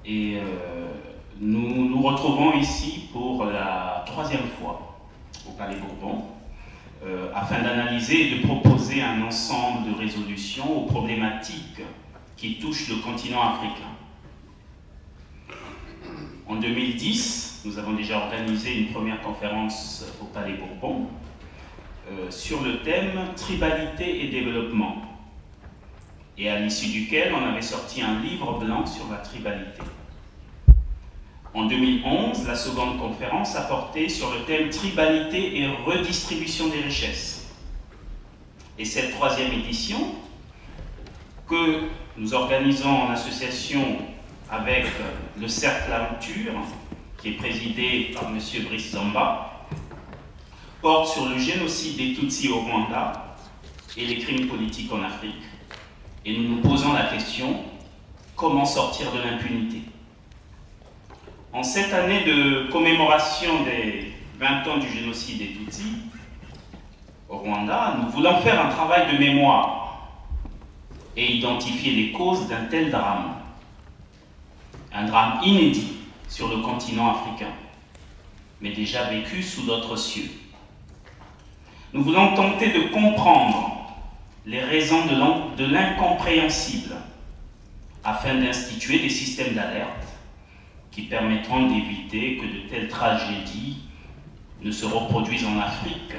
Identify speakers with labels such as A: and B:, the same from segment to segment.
A: et nous nous retrouvons ici pour la 3e fois au Palais Bourbon afin d'analyser et de proposer un ensemble de résolutions aux problématiques qui touchent le continent africain. En 2010, nous avons déjà organisé une première conférence au Palais Bourbon sur le thème « Tribalité et développement ». Et à l'issue duquel on avait sorti un livre blanc sur la tribalité. En 2011, la seconde conférence a porté sur le thème « Tribalité et redistribution des richesses ». Et cette 3e édition, que nous organisons en association avec le Cercle à Rupture, qui est présidé par M. Brice Zamba, porte sur le génocide des Tutsis au Rwanda et les crimes politiques en Afrique. Et nous nous posons la question, comment sortir de l'impunité? En cette année de commémoration des 20 ans du génocide des Tutsis au Rwanda, nous voulons faire un travail de mémoire et identifier les causes d'un tel drame. Un drame inédit sur le continent africain, mais déjà vécu sous d'autres cieux. Nous voulons tenter de comprendre les raisons de l'incompréhensible afin d'instituer des systèmes d'alerte qui permettront d'éviter que de telles tragédies ne se reproduisent en Afrique.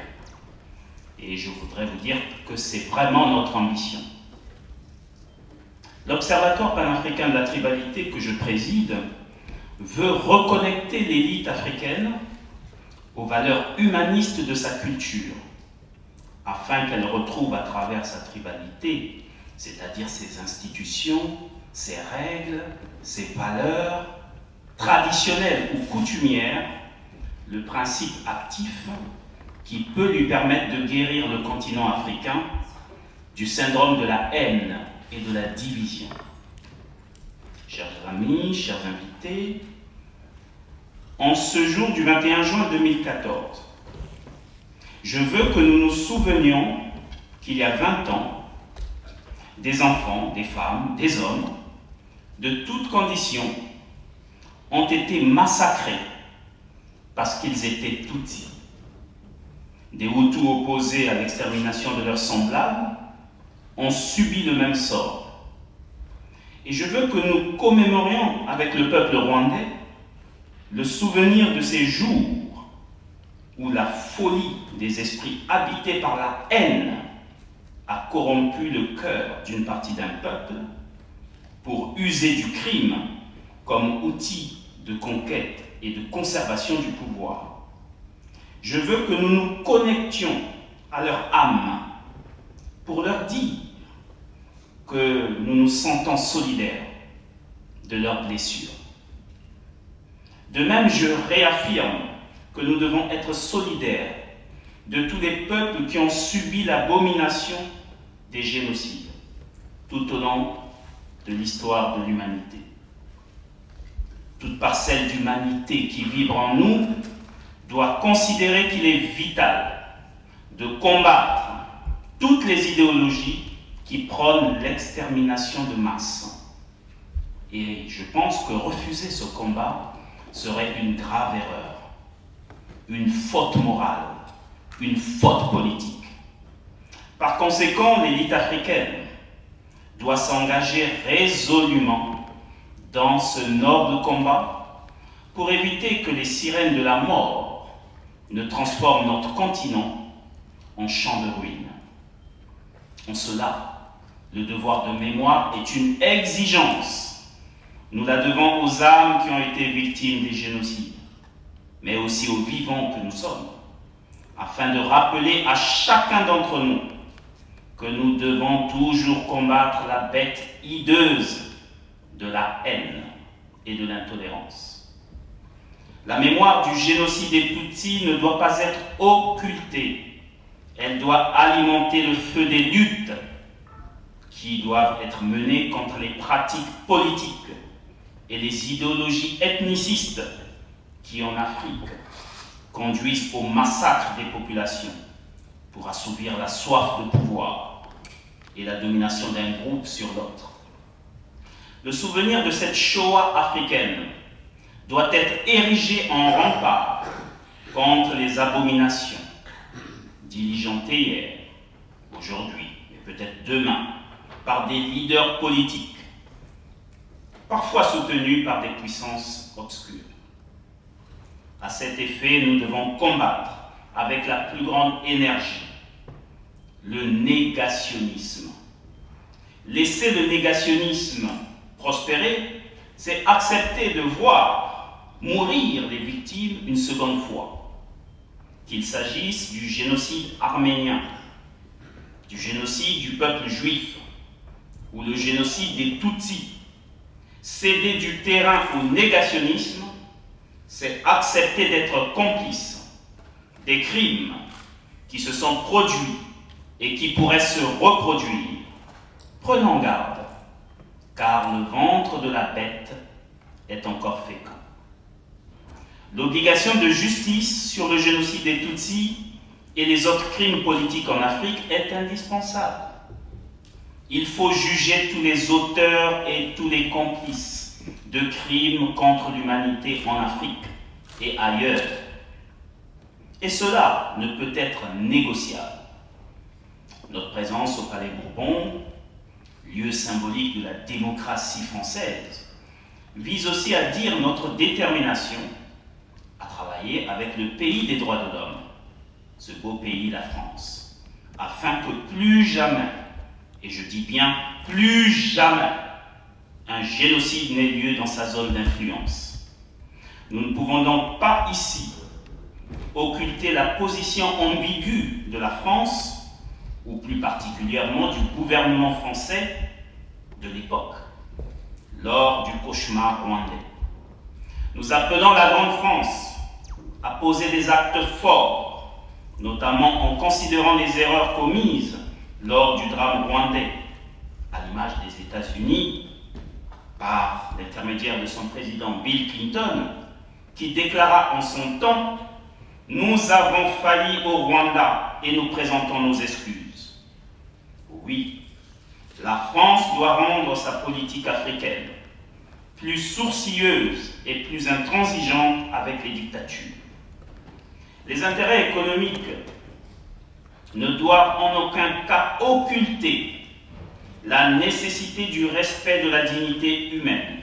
A: Et je voudrais vous dire que c'est vraiment notre ambition. L'Observatoire panafricain de la tribalité que je préside veut reconnecter l'élite africaine aux valeurs humanistes de sa culture, afin qu'elle retrouve à travers sa tribalité, c'est-à-dire ses institutions, ses règles, ses valeurs traditionnelles ou coutumières, le principe actif qui peut lui permettre de guérir le continent africain du syndrome de la haine et de la division. Chers amis, chers invités, en ce jour du 21 juin 2014, je veux que nous nous souvenions qu'il y a 20 ans, des enfants, des femmes, des hommes, de toutes conditions, ont été massacrés parce qu'ils étaient Tutsis. Des Hutus opposés à l'extermination de leurs semblables ont subi le même sort. Et je veux que nous commémorions avec le peuple rwandais le souvenir de ces jours où la folie des esprits habités par la haine a corrompu le cœur d'une partie d'un peuple pour user du crime comme outil de conquête et de conservation du pouvoir. Je veux que nous nous connections à leur âme pour leur dire que nous nous sentons solidaires de leurs blessures. De même, je réaffirme que nous devons être solidaires de tous les peuples qui ont subi l'abomination des génocides tout au long de l'histoire de l'humanité. Toute parcelle d'humanité qui vibre en nous doit considérer qu'il est vital de combattre toutes les idéologies qui prônent l'extermination de masse. Et je pense que refuser ce combat serait une grave erreur, une faute morale, une faute politique. Par conséquent, l'élite africaine doit s'engager résolument dans ce noble combat pour éviter que les sirènes de la mort ne transforment notre continent en champ de ruines. En cela, le devoir de mémoire est une exigence. Nous la devons aux âmes qui ont été victimes des génocides, mais aussi aux vivants que nous sommes, afin de rappeler à chacun d'entre nous que nous devons toujours combattre la bête hideuse de la haine et de l'intolérance. La mémoire du génocide des Tutsis ne doit pas être occultée. Elle doit alimenter le feu des luttes qui doivent être menées contre les pratiques politiques et les idéologies ethnicistes qui, en Afrique, conduisent au massacre des populations pour assouvir la soif de pouvoir et la domination d'un groupe sur l'autre. Le souvenir de cette Shoah africaine doit être érigé en rempart contre les abominations diligentées hier, aujourd'hui, et peut-être demain, par des leaders politiques, parfois soutenus par des puissances obscures. À cet effet, nous devons combattre avec la plus grande énergie le négationnisme. Laisser le négationnisme prospérer, c'est accepter de voir mourir les victimes une seconde fois, qu'il s'agisse du génocide arménien, du génocide du peuple juif ou le génocide des Tutsis. Céder du terrain au négationnisme, c'est accepter d'être complice des crimes qui se sont produits et qui pourraient se reproduire. Prenons garde, car le ventre de la bête est encore fécond. L'obligation de justice sur le génocide des Tutsis et les autres crimes politiques en Afrique est indispensable. Il faut juger tous les auteurs et tous les complices de crimes contre l'humanité en Afrique et ailleurs. Et cela ne peut être négociable. Notre présence au Palais Bourbon, lieu symbolique de la démocratie française, vise aussi à dire notre détermination à travailler avec le pays des droits de l'homme, ce beau pays, la France, afin que plus jamais, et je dis bien plus jamais, un génocide n'ait lieu dans sa zone d'influence. Nous ne pouvons donc pas ici occulter la position ambiguë de la France, ou plus particulièrement du gouvernement français de l'époque, lors du cauchemar rwandais. Nous appelons la Grande France à poser des actes forts, notamment en considérant les erreurs commises lors du drame rwandais, à l'image des États-Unis, par l'intermédiaire de son président Bill Clinton, qui déclara en son temps « Nous avons failli au Rwanda et nous présentons nos excuses ». Oui, la France doit rendre sa politique africaine plus sourcilleuse et plus intransigeante avec les dictatures. Les intérêts économiques ne doivent en aucun cas occulter la nécessité du respect de la dignité humaine.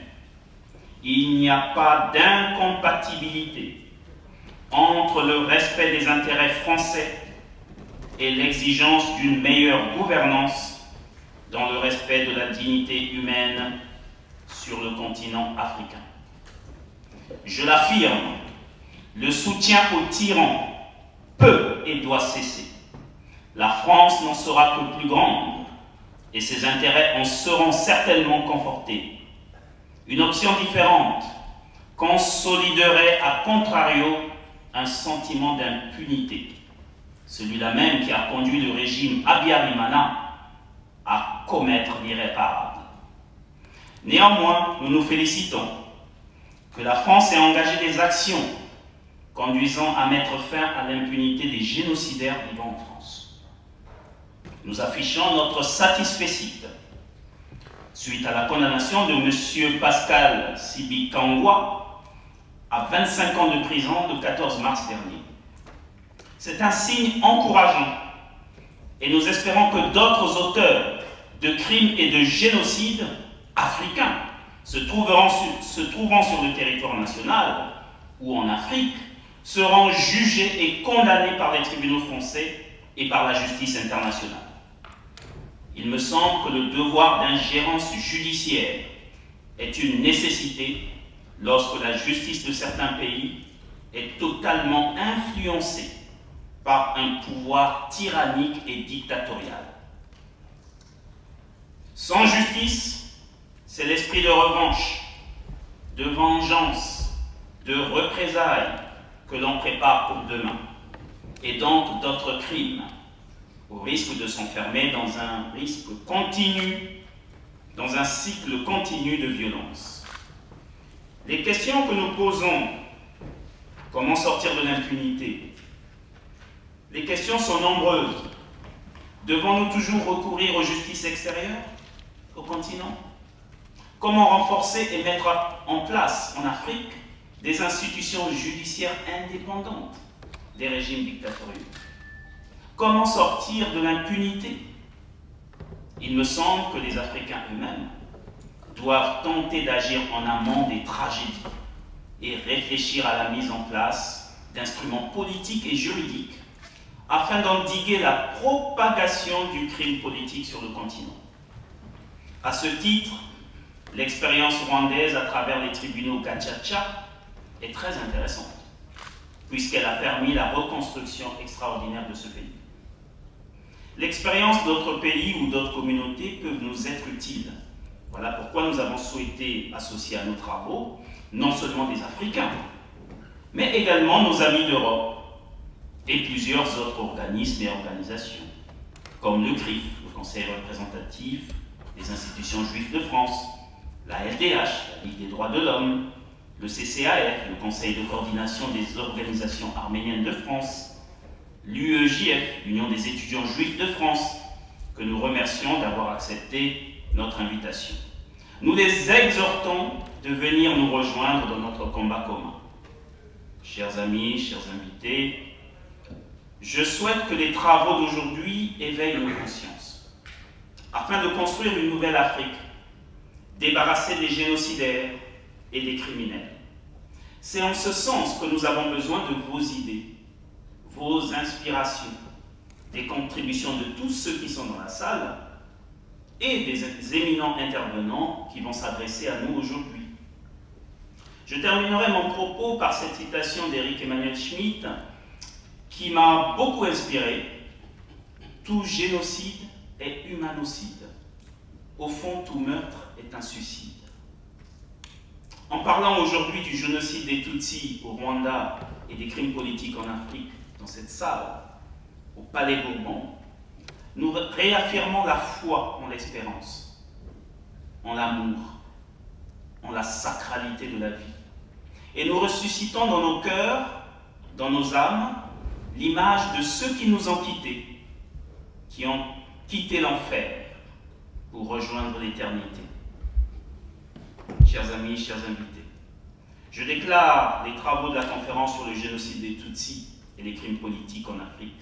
A: Il n'y a pas d'incompatibilité entre le respect des intérêts français et l'exigence d'une meilleure gouvernance dans le respect de la dignité humaine sur le continent africain. Je l'affirme, le soutien aux tyrans peut et doit cesser. La France n'en sera que plus grande et ses intérêts en seront certainement confortés. Une option différente consoliderait à contrario un sentiment d'impunité, celui-là même qui a conduit le régime Habyarimana à commettre l'irréparable. Néanmoins, nous nous félicitons que la France ait engagé des actions conduisant à mettre fin à l'impunité des génocidaires vivant en France. Nous affichons notre satisfecit suite à la condamnation de M. Pascal Sibi-Kangwa à 25 ans de prison le 14 mars dernier. C'est un signe encourageant et nous espérons que d'autres auteurs de crimes et de génocides africains se trouvant sur le territoire national ou en Afrique seront jugés et condamnés par les tribunaux français et par la justice internationale. Il me semble que le devoir d'ingérence judiciaire est une nécessité lorsque la justice de certains pays est totalement influencée par un pouvoir tyrannique et dictatorial. Sans justice, c'est l'esprit de revanche, de vengeance, de représailles que l'on prépare pour demain, et donc d'autres crimes, au risque de s'enfermer dans un risque continu, dans un cycle continu de violence. Les questions que nous posons, comment sortir de l'impunité? Les questions sont nombreuses. Devons-nous toujours recourir aux justices extérieures, au continent? Comment renforcer et mettre en place en Afrique des institutions judiciaires indépendantes des régimes dictatoriaux? Comment sortir de l'impunité? Il me semble que les Africains eux-mêmes doivent tenter d'agir en amont des tragédies et réfléchir à la mise en place d'instruments politiques et juridiques afin d'endiguer la propagation du crime politique sur le continent. À ce titre, l'expérience rwandaise à travers les tribunaux Gacaca est très intéressante, puisqu'elle a permis la reconstruction extraordinaire de ce pays. L'expérience d'autres pays ou d'autres communautés peut nous être utile. Voilà pourquoi nous avons souhaité associer à nos travaux non seulement des Africains, mais également nos amis d'Europe et plusieurs autres organismes et organisations, comme le CRIF, le Conseil représentatif des institutions juives de France, la LDH, la Ligue des droits de l'homme, le CCAF, le Conseil de coordination des organisations arméniennes de France, l'UEJF, l'Union des étudiants juifs de France, que nous remercions d'avoir accepté notre invitation. Nous les exhortons de venir nous rejoindre dans notre combat commun. Chers amis, chers invités, je souhaite que les travaux d'aujourd'hui éveillent nos consciences, afin de construire une nouvelle Afrique, débarrassée des génocidaires et des criminels. C'est en ce sens que nous avons besoin de vos idées, vos inspirations, des contributions de tous ceux qui sont dans la salle et des éminents intervenants qui vont s'adresser à nous aujourd'hui. Je terminerai mon propos par cette citation d'Éric Emmanuel Schmitt qui m'a beaucoup inspiré. Tout génocide est humanocide. Au fond, tout meurtre est un suicide. En parlant aujourd'hui du génocide des Tutsis au Rwanda et des crimes politiques en Afrique, dans cette salle, au Palais Bourbon, nous réaffirmons la foi en l'espérance, en l'amour, en la sacralité de la vie. Et nous ressuscitons dans nos cœurs, dans nos âmes, l'image de ceux qui nous ont quittés, qui ont quitté l'enfer pour rejoindre l'éternité. Chers amis, chers invités, je déclare les travaux de la conférence sur le génocide des Tutsis et les crimes politiques en Afrique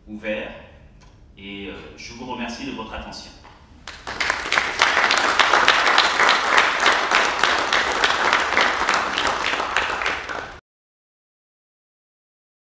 A: ouverts et je vous remercie de votre attention.